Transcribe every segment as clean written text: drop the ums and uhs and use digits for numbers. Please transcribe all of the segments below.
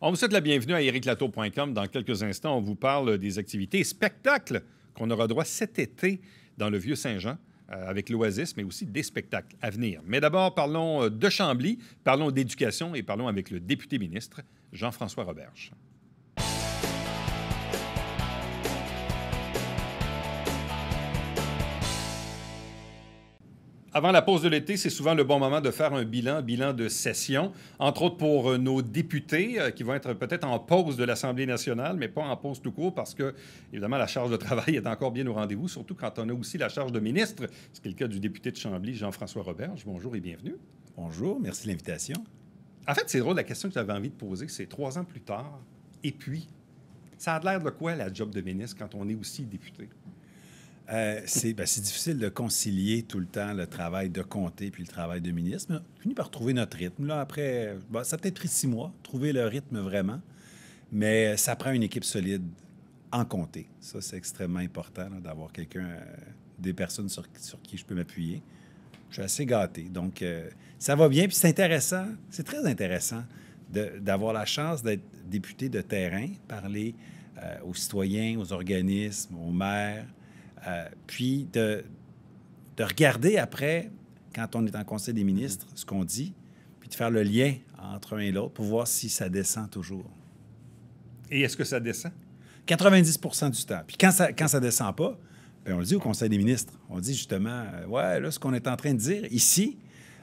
On vous souhaite la bienvenue à ericlatour.com. Dans quelques instants, on vous parle des activités et spectacles qu'on aura droit cet été dans le Vieux-Saint-Jean avec l'Oasis, mais aussi des spectacles à venir. Mais d'abord, parlons de Chambly, parlons d'éducation et parlons avec le député ministre Jean-François Roberge. Avant la pause de l'été, c'est souvent le bon moment de faire un bilan de session, entre autres pour nos députés qui vont être peut-être en pause de l'Assemblée nationale, mais pas en pause tout court parce que, évidemment, la charge de travail est encore bien au rendez-vous, surtout quand on a aussi la charge de ministre, ce qui est le cas du député de Chambly, Jean-François Roberge. Bonjour et bienvenue. Bonjour, merci de l'invitation. En fait, c'est drôle, la question que j'avais envie de poser, c'est 3 ans plus tard, et puis, ça a l'air de quoi la job de ministre quand on est aussi député? C'est difficile de concilier tout le temps le travail de comté puis le travail de ministre, mais on finit par trouver notre rythme. Là, après, ça a peut-être pris 6 mois, trouver le rythme vraiment, mais ça prend une équipe solide en comté. Ça, c'est extrêmement important d'avoir quelqu'un, des personnes sur qui je peux m'appuyer. Je suis assez gâté. Donc, ça va bien, puis c'est intéressant, c'est très intéressant d'avoir la chance d'être député de terrain, parler aux citoyens, aux organismes, aux maires, puis de regarder après, quand on est en Conseil des ministres, ce qu'on dit, puis de faire le lien entre un et l'autre pour voir si ça descend toujours. Et est-ce que ça descend? 90 du temps. Puis quand ça descend pas, bien, on le dit au Conseil des ministres. On dit justement, ouais, là, ce qu'on est en train de dire ici,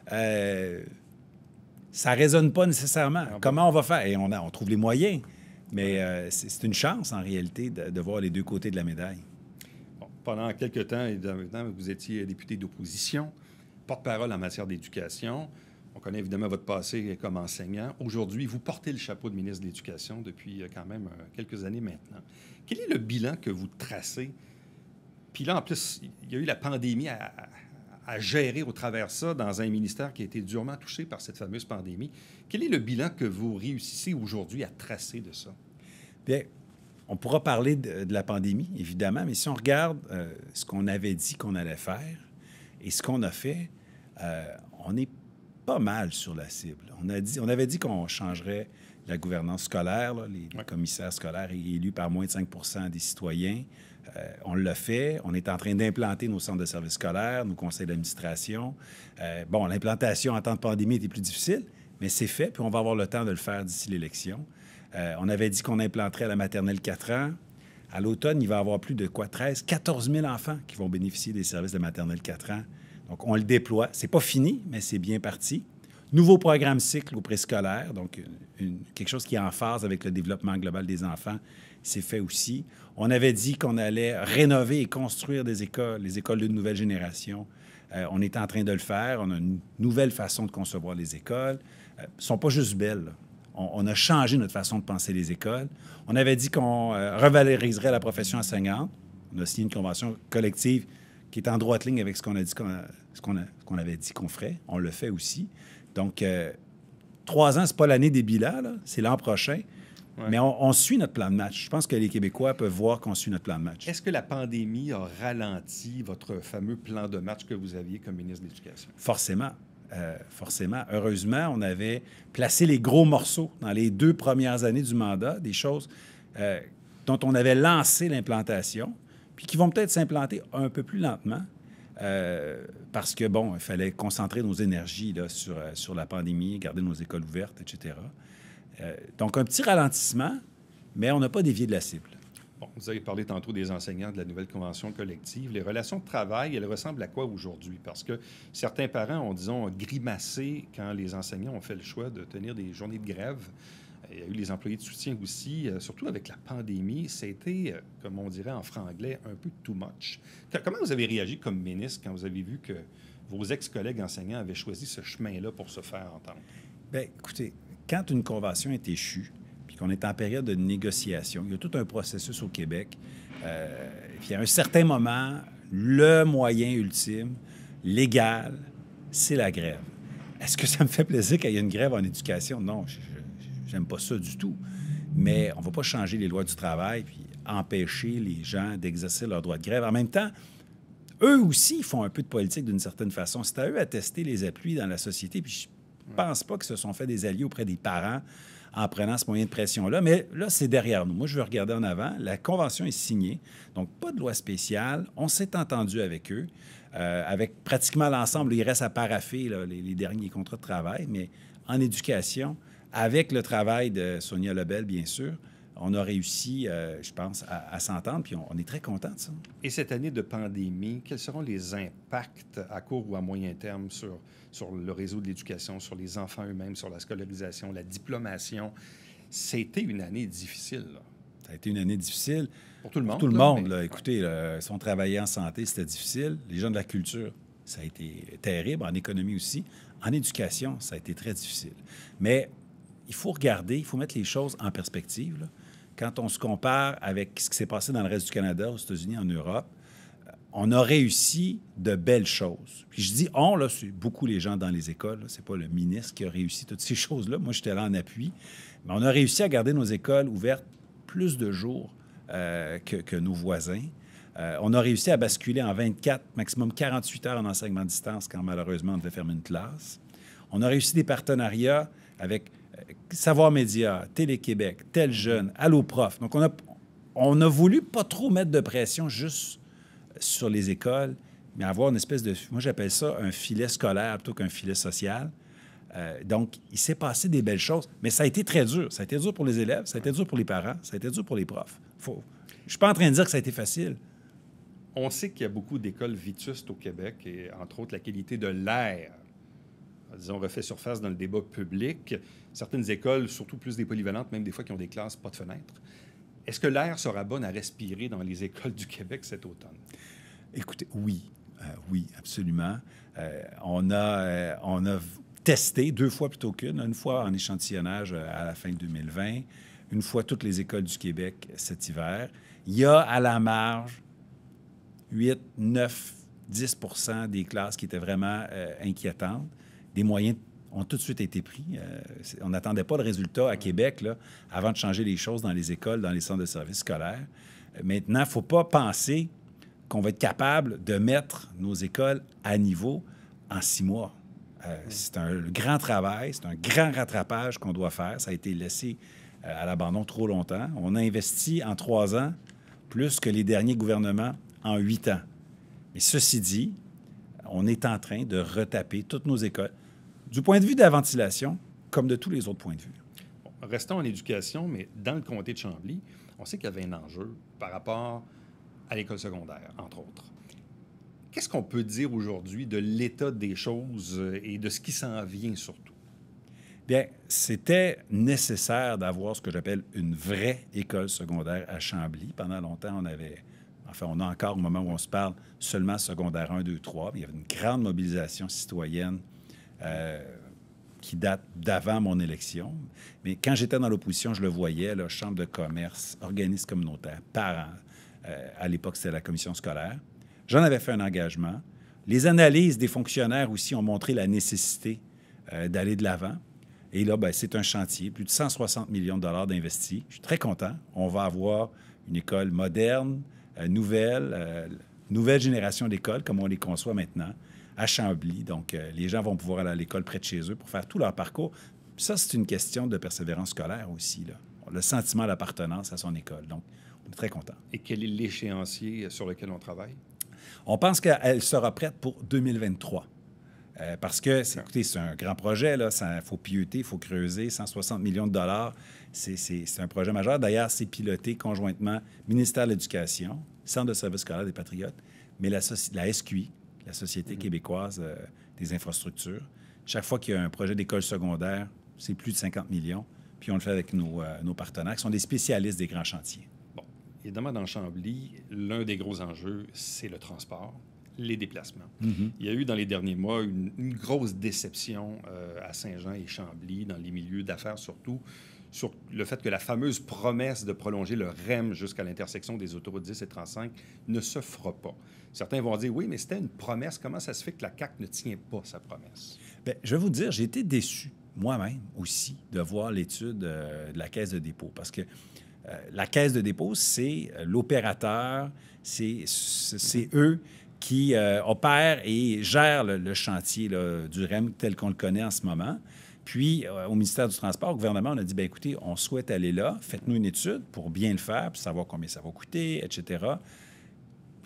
ça résonne pas nécessairement. Ah bon? Comment on va faire? Et on trouve les moyens. Mais c'est une chance, en réalité, de voir les deux côtés de la médaille. Pendant quelques temps, évidemment, vous étiez député d'opposition, porte-parole en matière d'éducation. On connaît évidemment votre passé comme enseignant. Aujourd'hui, vous portez le chapeau de ministre de l'Éducation depuis quand même quelques années maintenant. Quel est le bilan que vous tracez? Puis là, en plus, il y a eu la pandémie à gérer au travers de ça dans un ministère qui a été durement touché par cette fameuse pandémie. Quel est le bilan que vous réussissez aujourd'hui à tracer de ça? Bien, on pourra parler de la pandémie, évidemment, mais si on regarde ce qu'on avait dit qu'on allait faire et ce qu'on a fait, on est pas mal sur la cible. On avait dit qu'on changerait la gouvernance scolaire, là, les commissaires scolaires élus par moins de 5 des citoyens. On l'a fait. On est en train d'implanter nos centres de services scolaires, nos conseils d'administration. L'implantation en temps de pandémie était plus difficile, mais c'est fait, puis on va avoir le temps de le faire d'ici l'élection. On avait dit qu'on implanterait à la maternelle 4 ans. À l'automne, il va y avoir plus de 14 000 enfants qui vont bénéficier des services de maternelle 4 ans. Donc, on le déploie. C'est pas fini, mais c'est bien parti. Nouveau programme cycle au préscolaire, donc quelque chose qui est en phase avec le développement global des enfants, c'est fait aussi. On avait dit qu'on allait rénover et construire des écoles, les écoles de nouvelle génération. On est en train de le faire. On a une nouvelle façon de concevoir les écoles. Elles ne sont pas juste belles, là. On a changé notre façon de penser les écoles. On avait dit qu'on revaloriserait la profession enseignante. On a signé une convention collective qui est en droite ligne avec ce qu'on a dit ce qu'on avait dit qu'on ferait. On le fait aussi. Donc, 3 ans, ce n'est pas l'année des bilans, là. C'est l'an prochain. Ouais. Mais on suit notre plan de match. Je pense que les Québécois peuvent voir qu'on suit notre plan de match. Est-ce que la pandémie a ralenti votre fameux plan de match que vous aviez comme ministre de l'Éducation? Forcément. Forcément. Heureusement, on avait placé les gros morceaux dans les 2 premières années du mandat, des choses dont on avait lancé l'implantation, puis qui vont peut-être s'implanter un peu plus lentement, parce que, bon, il fallait concentrer nos énergies là, sur la pandémie, garder nos écoles ouvertes, etc. Donc, un petit ralentissement, mais on n'a pas dévié de la cible. Bon, vous avez parlé tantôt des enseignants de la nouvelle convention collective. Les relations de travail, elles ressemblent à quoi aujourd'hui? Parce que certains parents ont, disons, grimacé quand les enseignants ont fait le choix de tenir des journées de grève. Il y a eu les employés de soutien aussi. Surtout avec la pandémie, ça a été, comme on dirait en franglais, un peu too much. Comment vous avez réagi comme ministre quand vous avez vu que vos ex-collègues enseignants avaient choisi ce chemin-là pour se faire entendre? Bien, écoutez, quand une convention est échue, qu'on est en période de négociation. Il y a tout un processus au Québec. Puis à un certain moment, le moyen ultime, légal, c'est la grève. Est-ce que ça me fait plaisir qu'il y ait une grève en éducation? Non, j'aime pas ça du tout. Mais on ne va pas changer les lois du travail puis empêcher les gens d'exercer leur droit de grève. En même temps, eux aussi font un peu de politique d'une certaine façon. C'est à eux à tester les appuis dans la société. Puis pense pas qu'ils se sont fait des alliés auprès des parents en prenant ce moyen de pression-là. Mais là, c'est derrière nous. Moi, je veux regarder en avant. La convention est signée, donc pas de loi spéciale. On s'est entendu avec eux. Avec pratiquement l'ensemble, il reste à paraffer là, les derniers contrats de travail, mais en éducation, avec le travail de Sonia Lebel, bien sûr, on a réussi, je pense, à s'entendre, puis on est très contents de ça. Et cette année de pandémie, quels seront les impacts à court ou à moyen terme sur le réseau de l'éducation, sur les enfants eux-mêmes, sur la scolarisation, la diplomation? C'était une année difficile, là. Ça a été une année difficile. Pour tout le monde. Pour tout le là, monde. mais- Là. Écoutez, là, si on travaillait en santé, c'était difficile. Les gens de la culture, ça a été terrible. En économie aussi. En éducation, ça a été très difficile. Mais il faut regarder, il faut mettre les choses en perspective, là. Quand on se compare avec ce qui s'est passé dans le reste du Canada, aux États-Unis, en Europe, on a réussi de belles choses. Puis je dis on, là, c'est beaucoup les gens dans les écoles. C'est pas le ministre qui a réussi toutes ces choses-là. Moi, j'étais là en appui. Mais on a réussi à garder nos écoles ouvertes plus de jours que nos voisins. On a réussi à basculer en 24, maximum 48 heures en enseignement à distance quand malheureusement on devait fermer une classe. On a réussi des partenariats avec Savoir Média, Télé-Québec, Tel Jeune, Allo Prof. Donc on a voulu pas trop mettre de pression juste sur les écoles, mais avoir une espèce de... Moi, j'appelle ça un filet scolaire plutôt qu'un filet social. Donc, il s'est passé des belles choses, mais ça a été très dur. Ça a été dur pour les élèves, ça a été dur pour les parents, ça a été dur pour les profs. Je ne suis pas en train de dire que ça a été facile. On sait qu'il y a beaucoup d'écoles vétustes au Québec, et entre autres la qualité de l'air, disons, refait surface dans le débat public. Certaines écoles, surtout plus des polyvalentes, même des fois qui ont des classes pas de fenêtres. Est-ce que l'air sera bon à respirer dans les écoles du Québec cet automne? Écoutez, oui. Oui, absolument. On a testé 2 fois plutôt qu'une. Une fois en échantillonnage à la fin de 2020, une fois toutes les écoles du Québec cet hiver. Il y a à la marge 8, 9, 10 % des classes qui étaient vraiment inquiétantes. Des moyens ont tout de suite été pris. On n'attendait pas le résultat à Québec là, avant de changer les choses dans les écoles, dans les centres de services scolaires. Maintenant, il ne faut pas penser qu'on va être capable de mettre nos écoles à niveau en 6 mois. C'est un grand travail, c'est un grand rattrapage qu'on doit faire. Ça a été laissé à l'abandon trop longtemps. On a investi en 3 ans plus que les derniers gouvernements en 8 ans. Mais ceci dit, on est en train de retaper toutes nos écoles, du point de vue de la ventilation, comme de tous les autres points de vue. Bon, restons en éducation, mais dans le comté de Chambly, on sait qu'il y avait un enjeu par rapport à l'école secondaire, entre autres. Qu'est-ce qu'on peut dire aujourd'hui de l'état des choses et de ce qui s'en vient surtout? Bien, c'était nécessaire d'avoir ce que j'appelle une vraie école secondaire à Chambly. Pendant longtemps, on a encore, au moment où on se parle, seulement secondaire 1, 2, 3. Il y avait une grande mobilisation citoyenne qui date d'avant mon élection. Mais quand j'étais dans l'opposition, je le voyais, là, chambre de commerce, organismes communautaires, parents. À l'époque, c'était la commission scolaire. J'en avais fait un engagement. Les analyses des fonctionnaires aussi ont montré la nécessité d'aller de l'avant. Et là, bien, c'est un chantier, plus de 160 millions de dollars d'investis. Je suis très content. On va avoir une école moderne, nouvelle génération d'écoles, comme on les conçoit maintenant, à Chambly. Donc, les gens vont pouvoir aller à l'école près de chez eux pour faire tout leur parcours. Puis ça, c'est une question de persévérance scolaire aussi, là. Le sentiment d'appartenance à son école. Donc, on est très content. Et quel est l'échéancier sur lequel on travaille? On pense qu'elle sera prête pour 2023. Parce que, écoutez, c'est un grand projet, là. Il faut pieuter, il faut creuser. 160 millions de dollars, c'est un projet majeur. D'ailleurs, c'est piloté conjointement ministère de l'Éducation, Centre de services scolaires des Patriotes, mais la SQI, la Société québécoise des infrastructures. Chaque fois qu'il y a un projet d'école secondaire, c'est plus de 50 millions. Puis on le fait avec nos partenaires, qui sont des spécialistes des grands chantiers. Bon, évidemment, dans Chambly, l'un des gros enjeux, c'est le transport, les déplacements. Mm-hmm. Il y a eu dans les derniers mois une grosse déception à Saint-Jean et Chambly, dans les milieux d'affaires surtout, sur le fait que la fameuse promesse de prolonger le REM jusqu'à l'intersection des autoroutes 10 et 35 ne se fera pas. Certains vont dire, oui, mais c'était une promesse. Comment ça se fait que la CAQ ne tient pas sa promesse? Bien, je vais vous dire, j'ai été déçu moi-même aussi de voir l'étude de la Caisse de dépôt. Parce que la Caisse de dépôt, c'est l'opérateur, c'est eux qui opère et gère le chantier là, du REM tel qu'on le connaît en ce moment. Puis, au ministère du Transport, au gouvernement, on a dit, bien écoutez, on souhaite aller là, faites-nous une étude pour bien le faire, pour savoir combien ça va coûter, etc.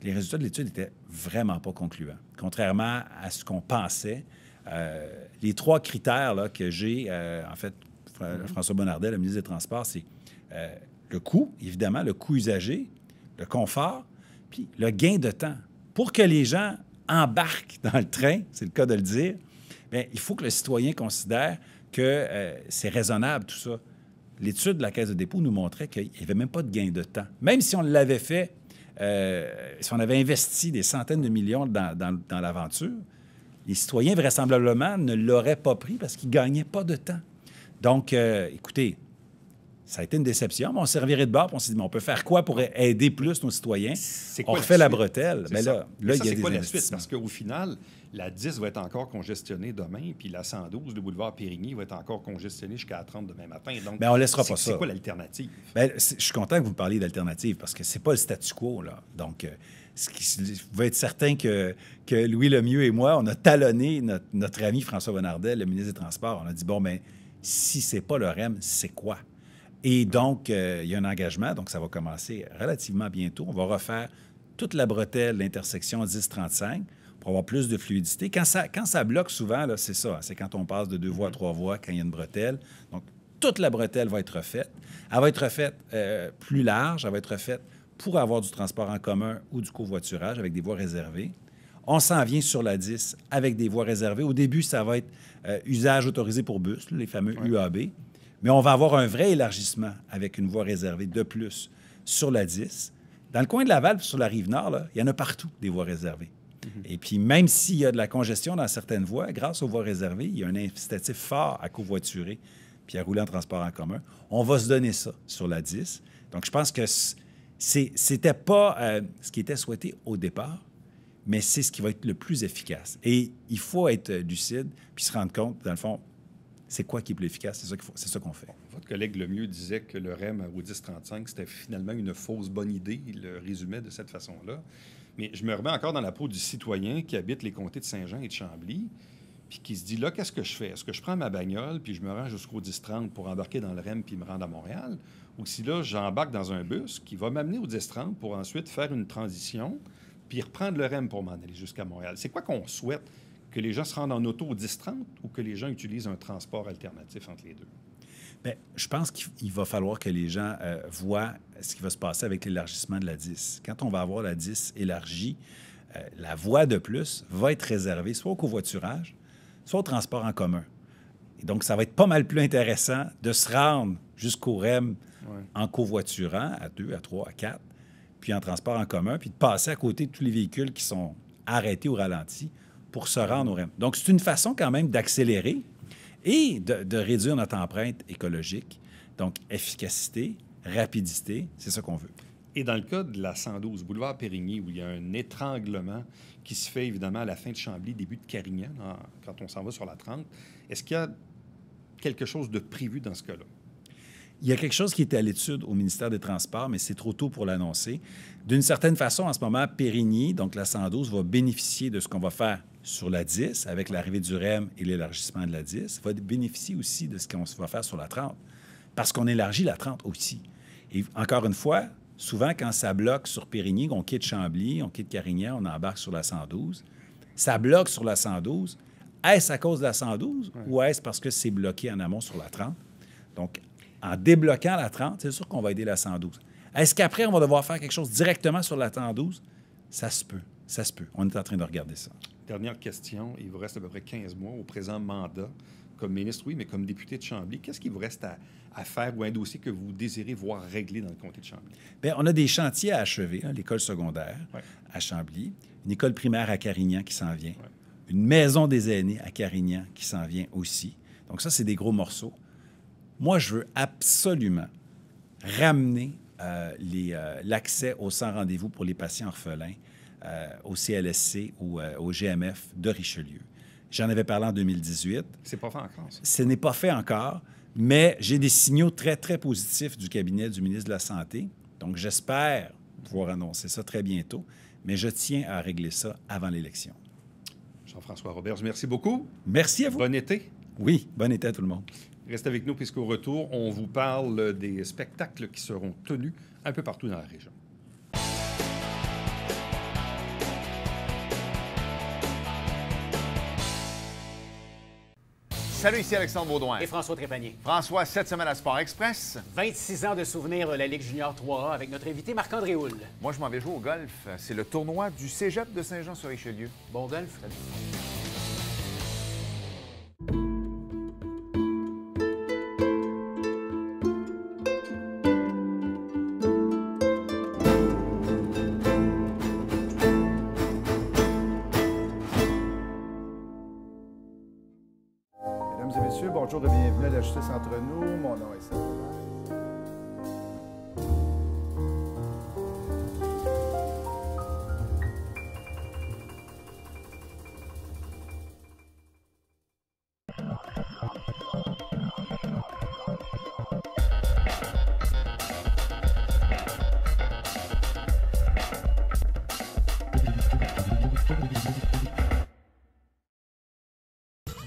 Les résultats de l'étude n'étaient vraiment pas concluants. Contrairement à ce qu'on pensait, les 3 critères là, que j'ai, en fait, François Bonnardel, le ministre des Transports, c'est le coût, évidemment, le coût usagé, le confort, puis le gain de temps. Pour que les gens embarquent dans le train, c'est le cas de le dire, bien, il faut que le citoyen considère que c'est raisonnable, tout ça. L'étude de la Caisse de dépôt nous montrait qu'il n'y avait même pas de gain de temps. Même si on l'avait fait, si on avait investi des centaines de millions dans l'aventure, les citoyens, vraisemblablement, ne l'auraient pas pris parce qu'ils ne gagnaient pas de temps. Donc, écoutez, ça a été une déception, mais on s'est reviré de bord et on s'est dit, mais on peut faire quoi pour aider plus nos citoyens? On refait la bretelle. Mais là, il y a des investissements. Parce qu'au final, la 10 va être encore congestionnée demain, puis la 112, le boulevard Périgny, va être encore congestionnée jusqu'à la 30 demain matin. Donc, bien, on ne laissera pas ça. C'est quoi l'alternative? Bien, je suis content que vous parliez d'alternative parce que ce n'est pas le statu quo, là. Donc, vous pouvez être certain que Louis Lemieux et moi, on a talonné notre ami François Bonnardel, le ministre des Transports. On a dit, bon, bien, si ce n'est pas le REM, c'est quoi? Et donc, il y a un engagement, donc ça va commencer relativement bientôt. On va refaire toute la bretelle, l'intersection 10-35 pour avoir plus de fluidité. Quand ça bloque souvent, là, c'est ça. C'est quand on passe de 2 voies à 3 voies, quand il y a une bretelle. Donc, toute la bretelle va être refaite. Elle va être refaite plus large. Elle va être refaite pour avoir du transport en commun ou du covoiturage avec des voies réservées. On s'en vient sur la 10 avec des voies réservées. Au début, ça va être usage autorisé pour bus, les fameux UAB. Mais on va avoir un vrai élargissement avec une voie réservée de plus sur la 10. Dans le coin de Laval, sur la Rive-Nord, là, il y en a partout des voies réservées. Et puis, même s'il y a de la congestion dans certaines voies, grâce aux voies réservées, il y a un incitatif fort à covoiturer puis à rouler en transport en commun. On va se donner ça sur la 10. Donc, je pense que c'était pas ce qui était souhaité au départ, mais c'est ce qui va être le plus efficace. Et il faut être lucide puis se rendre compte, dans le fond, c'est quoi qui est plus efficace? C'est ça qu'on fait. Votre collègue Lemieux disait que le REM au 10-35, c'était finalement une fausse bonne idée. Il le résumait de cette façon-là. Mais je me remets encore dans la peau du citoyen qui habite les comtés de Saint-Jean et de Chambly, puis qui se dit, là, qu'est-ce que je fais? Est-ce que je prends ma bagnole, puis je me rends jusqu'au 10-30 pour embarquer dans le REM puis me rendre à Montréal? Ou si là, j'embarque dans un bus qui va m'amener au 10-30 pour ensuite faire une transition, puis reprendre le REM pour m'en aller jusqu'à Montréal? C'est quoi qu'on souhaite? Que les gens se rendent en auto au 10-30 ou que les gens utilisent un transport alternatif entre les deux? Bien, je pense qu'il va falloir que les gens voient ce qui va se passer avec l'élargissement de la 10. Quand on va avoir la 10 élargie, la voie de plus va être réservée soit au covoiturage, soit au transport en commun. Et donc, ça va être pas mal plus intéressant de se rendre jusqu'au REM en covoiturant à 2, à 3, à 4, puis en transport en commun, puis de passer à côté de tous les véhicules qui sont arrêtés ou ralentis pour se rendre au REM. Donc, c'est une façon quand même d'accélérer et de réduire notre empreinte écologique. Donc, efficacité, rapidité, c'est ça qu'on veut. Et dans le cas de la 112, boulevard Périgny, où il y a un étranglement qui se fait évidemment à la fin de Chambly, début de Carignan, quand on s'en va sur la 30, est-ce qu'il y a quelque chose de prévu dans ce cas-là? Il y a quelque chose qui est à l'étude au ministère des Transports, mais c'est trop tôt pour l'annoncer. D'une certaine façon, en ce moment, Périgny, donc la 112, va bénéficier de ce qu'on va faire sur la 10, avec l'arrivée du REM et l'élargissement de la 10, va bénéficier aussi de ce qu'on va faire sur la 30, parce qu'on élargit la 30 aussi. Et encore une fois, souvent, quand ça bloque sur Périgny, on quitte Chambly, on quitte Carignan, on embarque sur la 112, ça bloque sur la 112. Est-ce à cause de la 112 ou est-ce parce que c'est bloqué en amont sur la 30? Donc, en débloquant la 30, c'est sûr qu'on va aider la 112. Est-ce qu'après, on va devoir faire quelque chose directement sur la 112? Ça se peut. Ça se peut. On est en train de regarder ça. Dernière question. Il vous reste à peu près 15 mois au présent mandat comme ministre, oui, mais comme député de Chambly. Qu'est-ce qu'il vous reste à faire ou un dossier que vous désirez voir réglé dans le comté de Chambly? Bien, on a des chantiers à achever. L'école secondaire à Chambly, une école primaire à Carignan qui s'en vient, une maison des aînés à Carignan qui s'en vient aussi. Donc ça, c'est des gros morceaux. Moi, je veux absolument ramener l'accès au sans rendez-vous pour les patients orphelins au CLSC ou au GMF de Richelieu. J'en avais parlé en 2018. C'est pas fait encore, ça. Ce n'est pas fait encore, mais j'ai des signaux très, très positifs du cabinet du ministre de la Santé. Donc, j'espère pouvoir annoncer ça très bientôt. mais je tiens à régler ça avant l'élection. Jean-François Roberge, merci beaucoup. Merci à vous. Bon été. Oui, bon été à tout le monde. Restez avec nous puisqu'au retour, on vous parle des spectacles qui seront tenus un peu partout dans la région. Salut, ici Alexandre Baudouin. Et François Trépanier. François, cette semaine à Sport Express. 26 ans de souvenirs de la Ligue junior 3A avec notre invité Marc-André Houle. Moi, je m'en vais jouer au golf. C'est le tournoi du Cégep de Saint-Jean-sur-Richelieu. Bon golf. Salut. Mesdames et messieurs, bonjour et bienvenue à la Justice entre nous. Mon nom est Seth.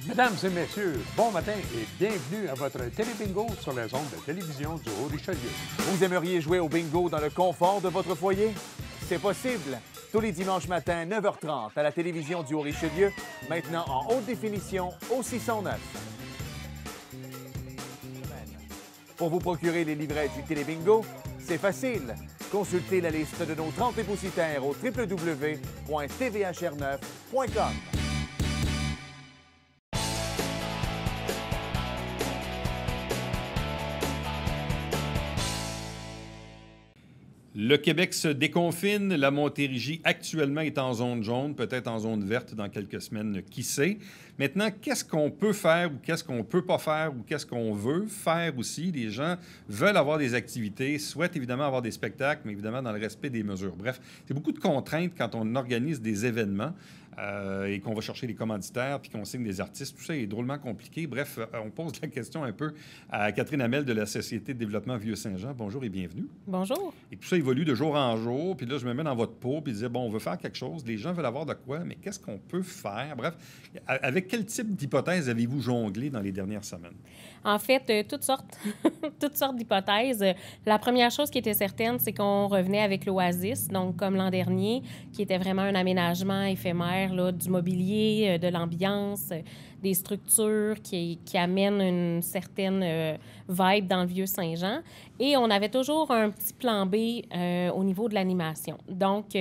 Mesdames et messieurs, bon matin et bienvenue à votre télé-bingo sur les ondes de télévision du Haut-Richelieu. Vous aimeriez jouer au bingo dans le confort de votre foyer? C'est possible. Tous les dimanches matins, 9h30, à la télévision du Haut-Richelieu, maintenant en haute définition au 609. Pour vous procurer les livrets du télé-bingo, c'est facile. Consultez la liste de nos 30 dépositaires au www.tvhr9.com. Le Québec se déconfine. La Montérégie actuellement est en zone jaune, peut-être en zone verte dans quelques semaines, qui sait. Maintenant, qu'est-ce qu'on peut faire ou qu'est-ce qu'on ne peut pas faire ou qu'est-ce qu'on veut faire aussi? Les gens veulent avoir des activités, souhaitent évidemment avoir des spectacles, mais évidemment dans le respect des mesures. Bref, c'est beaucoup de contraintes quand on organise des événements. Et qu'on va chercher les commanditaires, puis qu'on signe des artistes. Tout ça est drôlement compliqué. Bref, on pose la question un peu à Catherine Hamel de la Société de développement Vieux-Saint-Jean. Bonjour et bienvenue. Bonjour. Et tout ça évolue de jour en jour. Puis là, je me mets dans votre peau, puis je disais, bon, on veut faire quelque chose. Les gens veulent avoir de quoi, mais qu'est-ce qu'on peut faire? Bref, avec quel type d'hypothèse avez-vous jonglé dans les dernières semaines? En fait, toutes sortes, toutes sortes d'hypothèses. La première chose qui était certaine, c'est qu'on revenait avec l'Oasis, donc comme l'an dernier, qui était vraiment un aménagement éphémère là, du mobilier, de l'ambiance, des structures qui amènent une certaine vibe dans le Vieux-Saint-Jean. Et on avait toujours un petit plan B au niveau de l'animation. Donc,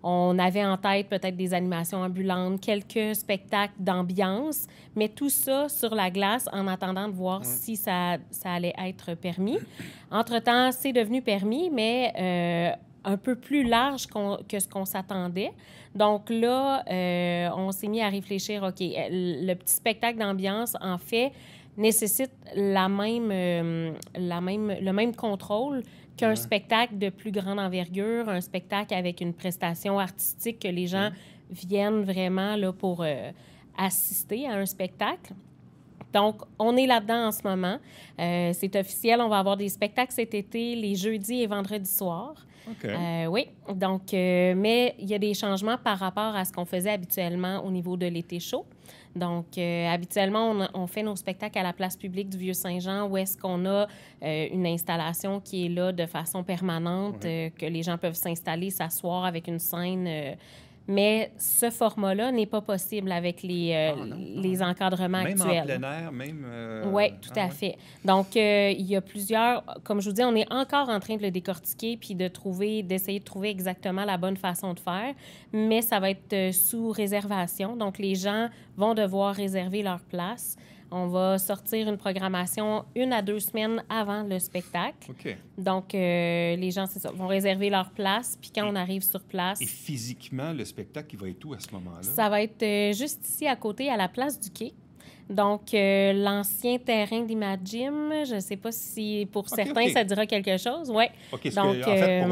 on avait en tête peut-être des animations ambulantes, quelques spectacles d'ambiance, mais tout ça sur la glace en attendant de voir si ça allait être permis. Entre-temps, c'est devenu permis, mais un peu plus large que ce qu'on s'attendait. Donc là, on s'est mis à réfléchir, OK, le petit spectacle d'ambiance, en fait, nécessite le même contrôle qu'un spectacle de plus grande envergure, un spectacle avec une prestation artistique que les gens viennent vraiment là, pour assister à un spectacle. Donc, on est là-dedans en ce moment. C'est officiel, on va avoir des spectacles cet été, les jeudis et vendredis soirs. OK. Oui, donc, mais il y a des changements par rapport à ce qu'on faisait habituellement au niveau de l'été chaud. Donc, habituellement, on fait nos spectacles à la place publique du Vieux-Saint-Jean où est-ce qu'on a une installation qui est là de façon permanente, que les gens peuvent s'installer, s'asseoir avec une scène. Mais ce format-là n'est pas possible avec les encadrements même actuels. Même en plein air, même... Oui, tout à fait. Donc, il y a plusieurs... Comme je vous dis, on est encore en train de le décortiquer puis d'essayer de trouver exactement la bonne façon de faire, mais ça va être sous réservation. Donc, les gens vont devoir réserver leur place. On va sortir une programmation 1 à 2 semaines avant le spectacle. OK. Donc, les gens, c'est ça, vont réserver leur place. Puis quand on arrive sur place... Et physiquement, le spectacle, il va être où à ce moment-là? Ça va être juste ici, à côté, à la place du quai. Donc, l'ancien terrain d'Imagim, je ne sais pas si pour certains, ça dira quelque chose. Oui. OK. Donc, en fait,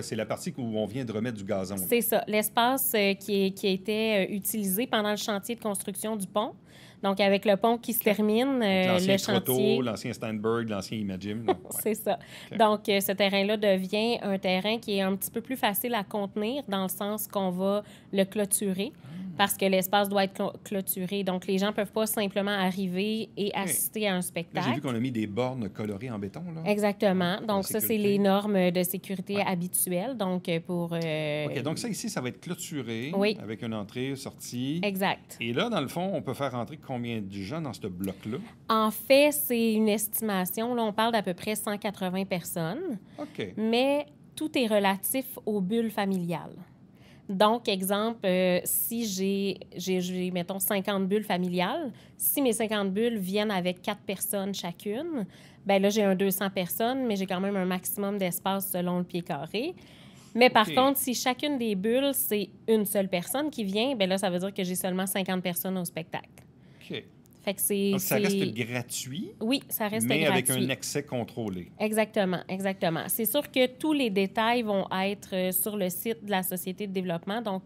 c'est la partie où on vient de remettre du gazon. C'est ça. L'espace qui a été utilisé pendant le chantier de construction du pont. Donc, avec le pont qui se termine, L'ancien le chantier... Trotto, l'ancien Steinberg, l'ancien Imagine. Ouais. C'est ça. Donc, ce terrain-là devient un terrain qui est un petit peu plus facile à contenir dans le sens qu'on va le clôturer parce que l'espace doit être clôturé. Donc, les gens ne peuvent pas simplement arriver et assister à un Là, spectacle. j'ai vu qu'on a mis des bornes colorées en béton. Là. Exactement. Pour Donc, la ça, c'est sécurité. les normes de sécurité habituelles. Donc, pour... OK, donc ça ici, ça va être clôturé Oui. avec une entrée, sortie. Exact. Et là, dans le fond, on peut faire entrer combien de gens dans ce bloc-là? En fait, c'est une estimation. Là, on parle d'à peu près 180 personnes. OK. Mais tout est relatif aux bulles familiales. Donc, exemple, si j'ai, mettons, 50 bulles familiales, si mes 50 bulles viennent avec 4 personnes chacune, bien là, j'ai un 200 personnes, mais j'ai quand même un maximum d'espace selon le pied carré. Mais par OK. contre, si chacune des bulles, c'est une seule personne qui vient, bien là, ça veut dire que j'ai seulement 50 personnes au spectacle. OK. Fait que c'est... Donc, ça reste gratuit, Oui, ça reste mais gratuit. avec un accès contrôlé. Exactement, exactement. C'est sûr que tous les détails vont être sur le site de la Société de développement, donc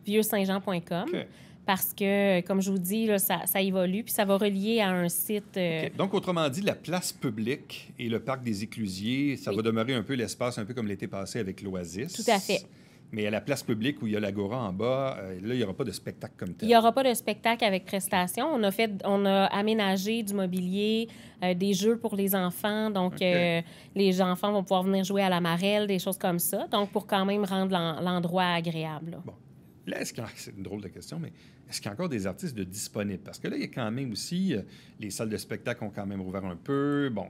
vieuxsaintjean.com, OK. parce que, comme je vous dis, là, ça évolue, puis ça va relier à un site... OK. Donc, autrement dit, la place publique et le parc des Éclusiers, ça Oui. va demeurer un peu l'espace, un peu comme l'été passé avec l'Oasis. Tout à fait. Mais à la place publique où il y a l'Agora en bas, là, il n'y aura pas de spectacle comme Il tel. n'y aura pas de spectacle avec prestation. On a aménagé du mobilier, des jeux pour les enfants. Donc, OK. les enfants vont pouvoir venir jouer à la marelle, des choses comme ça. Donc, pour quand même rendre l'endroit agréable. Là. Bon. Là, c'est une drôle de question, mais est-ce qu'il y a encore des artistes de disponibles? Parce que là, il y a quand même aussi... les salles de spectacle ont quand même rouvert un peu. Bon.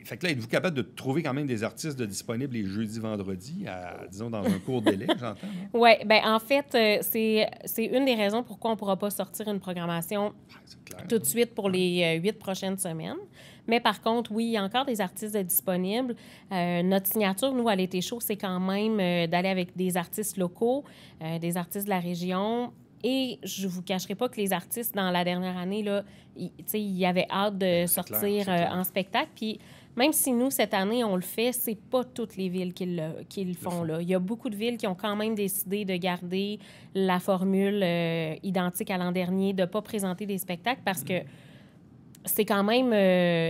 Fait que là, êtes-vous capable de trouver quand même des artistes de disponibles les jeudis, vendredis, disons, dans un court délai, j'entends? Oui, bien, en fait, c'est une des raisons pourquoi on ne pourra pas sortir une programmation C'est clair. tout de suite pour les 8 prochaines semaines. Mais par contre, oui, il y a encore des artistes de disponibles. Notre signature, nous, à l'été chaud, c'est quand même d'aller avec des artistes locaux, des artistes de la région. Et je ne vous cacherai pas que les artistes, dans la dernière année, là, ils avaient hâte de sortir c'est clair. en spectacle. Puis même si nous, cette année, on le fait, c'est pas toutes les villes qui le font. Là. Il y a beaucoup de villes qui ont quand même décidé de garder la formule identique à l'an dernier, de ne pas présenter des spectacles parce que c'est quand même...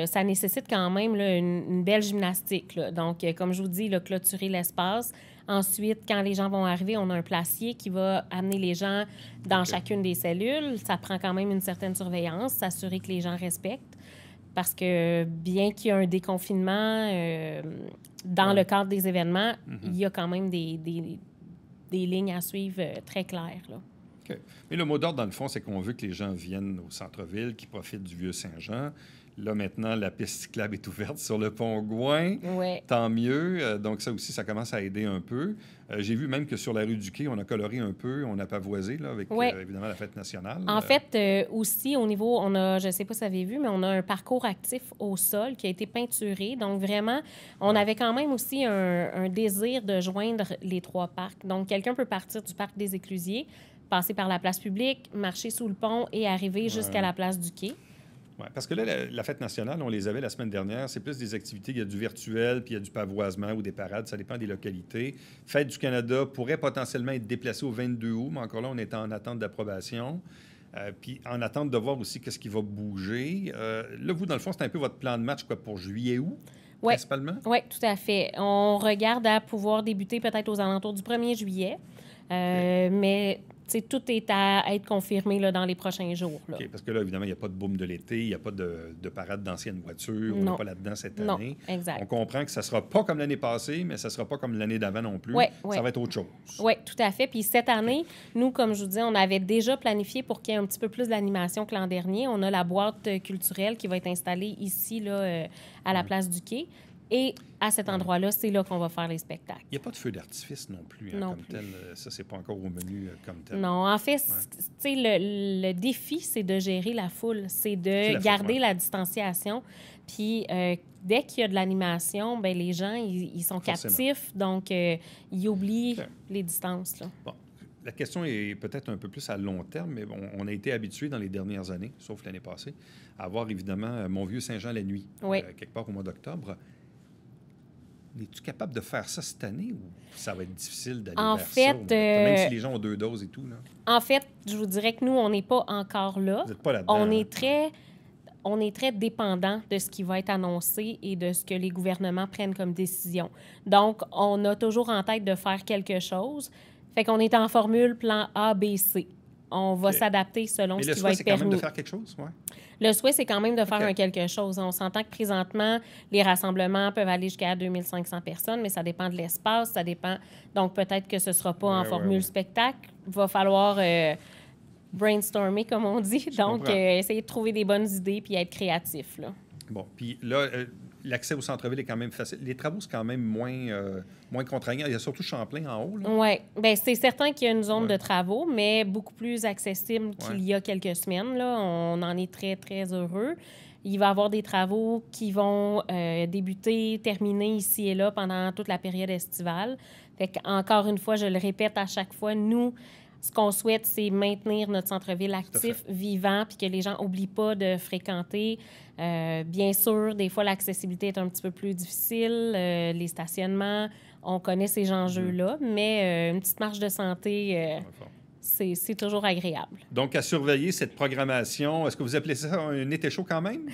ça nécessite quand même là, une belle gymnastique. Là. Donc, comme je vous dis, là, clôturer l'espace. Ensuite, quand les gens vont arriver, on a un placier qui va amener les gens dans chacune des cellules. Ça prend quand même une certaine surveillance, s'assurer que les gens respectent. Parce que bien qu'il y ait un déconfinement, dans le cadre des événements, il y a quand même des lignes à suivre très claires. Là. OK. Mais le mot d'ordre, dans le fond, c'est qu'on veut que les gens viennent au centre-ville, qu'ils profitent du Vieux-Saint-Jean. Là, maintenant, la piste cyclable est ouverte sur le pont Gouin. Ouais. Tant mieux. Donc, ça aussi, ça commence à aider un peu. J'ai vu même que sur la rue du Quai, on a coloré un peu, on a pavoisé, là, avec, Ouais. Évidemment, la fête nationale. En fait, aussi, au niveau, on a, je ne sais pas si vous avez vu, mais on a un parcours actif au sol qui a été peinturé. Donc, vraiment, on avait quand même aussi un désir de joindre les trois parcs. Donc, quelqu'un peut partir du parc des Éclusiers, passer par la place publique, marcher sous le pont et arriver jusqu'à la place du Quai. Ouais, parce que là, la fête nationale, on les avait la semaine dernière. C'est plus des activités. Il y a du virtuel, puis il y a du pavoisement ou des parades. Ça dépend des localités. Fête du Canada pourrait potentiellement être déplacée au 22 août, mais encore là, on est en attente d'approbation. Puis en attente de voir aussi qu'est-ce qui va bouger. Là, vous, dans le fond, c'est un peu votre plan de match quoi, pour juillet-août, Ouais. principalement? Oui, tout à fait. On regarde à pouvoir débuter peut-être aux alentours du 1er juillet. Mais tout est à être confirmé là, dans les prochains jours. Là. OK, parce que là, évidemment, il n'y a pas de boom de l'été, il n'y a pas de parade d'anciennes voitures, on Non. n'est pas là-dedans cette Non, année. exact. On comprend que ça ne sera pas comme l'année passée, mais ça ne sera pas comme l'année d'avant non plus. Ouais, Ça ouais. va être autre chose. Oui, tout à fait. Puis cette année, nous, comme je vous dis, on avait déjà planifié pour qu'il y ait un petit peu plus d'animation que l'an dernier. On a la boîte culturelle qui va être installée ici, là, à la place du Quai. Et à cet endroit-là, c'est là qu'on va faire les spectacles. Il n'y a pas de feu d'artifice non plus, Non comme plus. tel. Ça, c'est pas encore au menu comme tel. Non, en fait, tu sais, le défi, c'est de gérer la foule. C'est de C'est la garder foule, ouais. la distanciation. Puis, dès qu'il y a de l'animation, ben les gens, ils sont Forcément. captifs. Donc, ils oublient OK. les distances. Là. Bon, la question est peut-être un peu plus à long terme, mais bon, on a été habitués dans les dernières années, sauf l'année passée, à voir évidemment Mon Vieux-Saint-Jean la nuit, Oui. quelque part au mois d'octobre. Es-tu capable de faire ça cette année ou ça va être difficile d'aller En vers fait, ça? Même si les gens ont 2 doses et tout, là. En fait, je vous dirais que nous, on n'est pas encore là. Vous n'êtes pas là-dedans. On est très dépendant de ce qui va être annoncé et de ce que les gouvernements prennent comme décision. Donc, on a toujours en tête de faire quelque chose. Fait qu'on est en formule plan A, B, C. On va OK. s'adapter selon Mais ce le qui souhait, va être c'est quand même permis. de faire quelque chose, ouais. Le souhait, c'est quand même de faire OK. un quelque chose. On s'entend que présentement, les rassemblements peuvent aller jusqu'à 2500 personnes, mais ça dépend de l'espace, ça dépend. Donc, peut-être que ce ne sera pas en formule spectacle. Il va falloir brainstormer, comme on dit. Donc, comprends. essayer de trouver des bonnes idées puis être créatif, là. Bon, puis là, l'accès au centre-ville est quand même facile. Les travaux, c'est quand même moins contraignant. Il y a surtout Champlain en haut, là. Oui. Bien, c'est certain qu'il y a une zone Ouais. de travaux, mais beaucoup plus accessible qu'il Ouais. y a quelques semaines. Là. On en est très, très heureux. Il va y avoir des travaux qui vont débuter, terminer ici et là pendant toute la période estivale. Fait qu'encore une fois, je le répète à chaque fois, nous, ce qu'on souhaite, c'est maintenir notre centre-ville actif, vivant, puis que les gens n'oublient pas de fréquenter. Bien sûr, des fois, l'accessibilité est un petit peu plus difficile, les stationnements, on connaît ces enjeux-là, mais une petite marge de santé, c'est toujours agréable. Donc, à surveiller cette programmation, est-ce que vous appelez ça un été chaud quand même?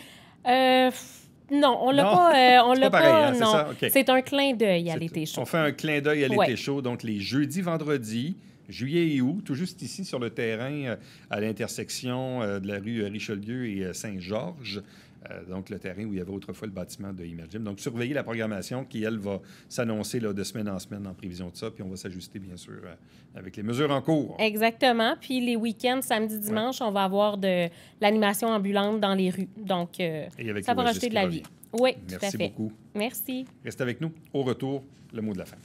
Non, on l'a Non? pas. On C'est l'a pas pareil, pas. hein, c'est Non, ça? OK. c'est un clin d'œil à C'est- l'été chaud. On fait un clin d'œil à l'été Ouais. chaud. Donc, les jeudis, vendredis, juillet et août, tout juste ici sur le terrain, à l'intersection de la rue Richelieu et Saint-Georges. Donc, le terrain où il y avait autrefois le bâtiment de Imagine. Donc, surveillez la programmation qui, elle, va s'annoncer là, de semaine en semaine en prévision de ça. Puis, on va s'ajuster, bien sûr, avec les mesures en cours. Exactement. Puis les week-ends, samedi, dimanche, on va avoir de l'animation ambulante dans les rues. Donc, Et avec ça va l'Oasis rajouter de qui la revient. vie. Oui, tout à Merci fait. beaucoup. Merci. Restez avec nous. Au retour, le mot de la fin.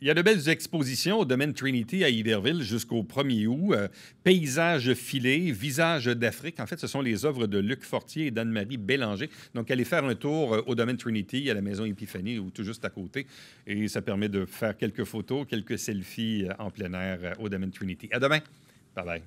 Il y a de belles expositions au domaine Trinity à Iberville jusqu'au 1er août. Paysages filés, Visages d'Afrique. En fait, ce sont les œuvres de Luc Fortier et d'Anne-Marie Bélanger. Donc, allez faire un tour au domaine Trinity, à la maison Épiphanie, ou tout juste à côté. Et ça permet de faire quelques photos, quelques selfies en plein air au domaine Trinity. À demain. Bye-bye.